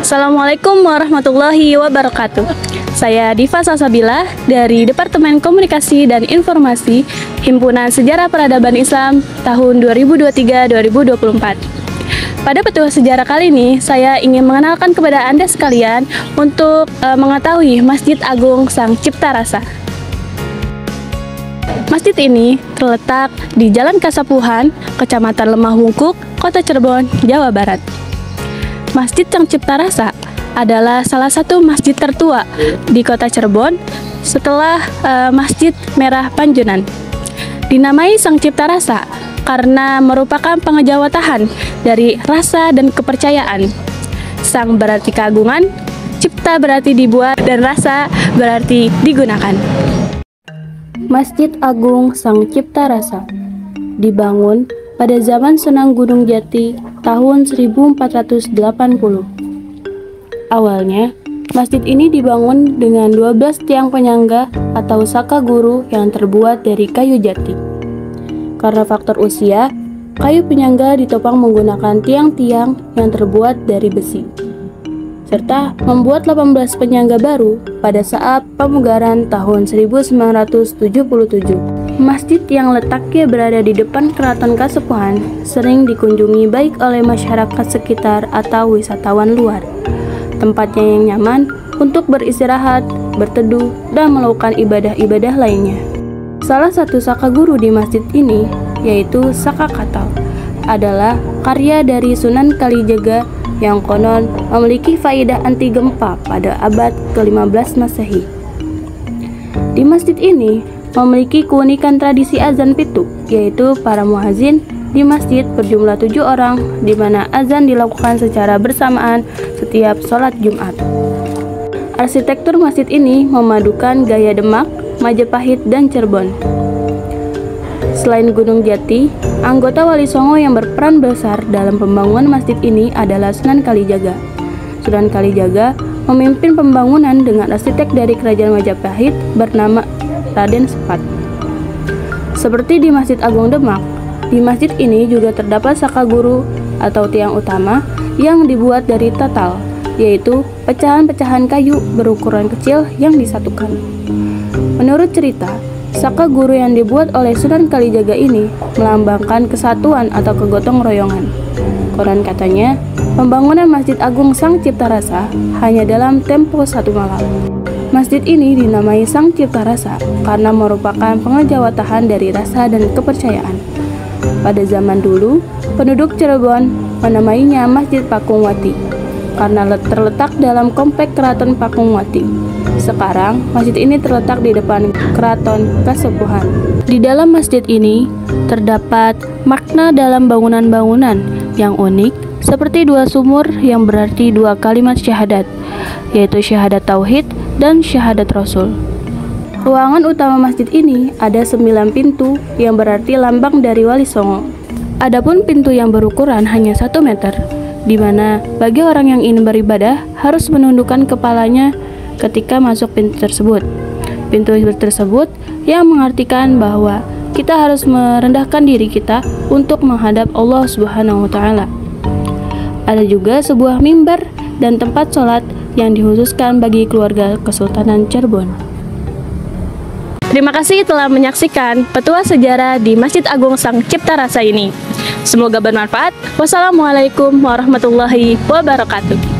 Assalamualaikum warahmatullahi wabarakatuh. Saya Diva Salsabila dari Departemen Komunikasi dan Informasi Himpunan Sejarah Peradaban Islam tahun 2023-2024. Pada petugas sejarah kali ini, saya ingin mengenalkan kepada Anda sekalian untuk mengetahui Masjid Agung Sang Cipta Rasa. Masjid ini terletak di Jalan Kasapuhan, Kecamatan Lemah Wungkuk, Kota Cirebon, Jawa Barat. Masjid Sang Cipta Rasa adalah salah satu masjid tertua di Kota Cirebon setelah Masjid Merah Panjunan. Dinamai Sang Cipta Rasa karena merupakan pengejawatahan dari rasa dan kepercayaan. Sang berarti keagungan, cipta berarti dibuat, dan rasa berarti digunakan. Masjid Agung Sang Cipta Rasa dibangun pada zaman Sunan Gunung Jati tahun 1480. Awalnya, masjid ini dibangun dengan 12 tiang penyangga atau saka guru yang terbuat dari kayu jati. Karena faktor usia, kayu penyangga ditopang menggunakan tiang-tiang yang terbuat dari besi, serta membuat 18 penyangga baru pada saat pemugaran tahun 1977. Masjid yang letaknya berada di depan Keraton Kasepuhan sering dikunjungi baik oleh masyarakat sekitar atau wisatawan luar. Tempatnya yang nyaman untuk beristirahat, berteduh, dan melakukan ibadah-ibadah lainnya. Salah satu saka guru di masjid ini, yaitu Saka Katal, adalah karya dari Sunan Kalijaga yang konon memiliki faidah anti gempa pada abad ke-15 Masehi. Di masjid ini memiliki keunikan tradisi azan pitu, yaitu para muazin di masjid berjumlah 7 orang, di mana azan dilakukan secara bersamaan setiap sholat Jumat. Arsitektur masjid ini memadukan gaya Demak, Majapahit, dan Cirebon. Selain Gunung Jati, anggota Wali Songo yang berperan besar dalam pembangunan masjid ini adalah Sunan Kalijaga. Sunan Kalijaga memimpin pembangunan dengan arsitek dari Kerajaan Majapahit bernama Raden Sepat. Seperti di Masjid Agung Demak, di masjid ini juga terdapat saka guru atau tiang utama yang dibuat dari tatal, yaitu pecahan-pecahan kayu berukuran kecil yang disatukan. Menurut cerita, saka guru yang dibuat oleh Sunan Kalijaga ini melambangkan kesatuan atau kegotong royongan. Konon katanya, pembangunan Masjid Agung Sang Cipta Rasa hanya dalam tempo 1 malam. Masjid ini dinamai Sang Cipta Rasa karena merupakan pengejawatahan dari rasa dan kepercayaan. Pada zaman dulu, penduduk Cirebon menamainya Masjid Pakungwati karena terletak dalam komplek Keraton Pakungwati. Sekarang, masjid ini terletak di depan Keraton Kasepuhan. Di dalam masjid ini terdapat makna dalam bangunan-bangunan yang unik, seperti 2 sumur yang berarti 2 kalimat syahadat, yaitu syahadat tauhid dan syahadat Rasul. Ruangan utama masjid ini ada 9 pintu yang berarti lambang dari Wali Songo. Adapun pintu yang berukuran hanya 1 meter, di mana bagi orang yang ingin beribadah harus menundukkan kepalanya ketika masuk pintu tersebut. Pintu tersebut yang mengartikan bahwa kita harus merendahkan diri kita untuk menghadap Allah Subhanahu wa Ta'ala. Ada juga sebuah mimbar dan tempat sholat yang dikhususkan bagi keluarga Kesultanan Cirebon. Terima kasih telah menyaksikan petuas sejarah di Masjid Agung Sang Cipta Rasa ini. Semoga bermanfaat. Wassalamualaikum warahmatullahi wabarakatuh.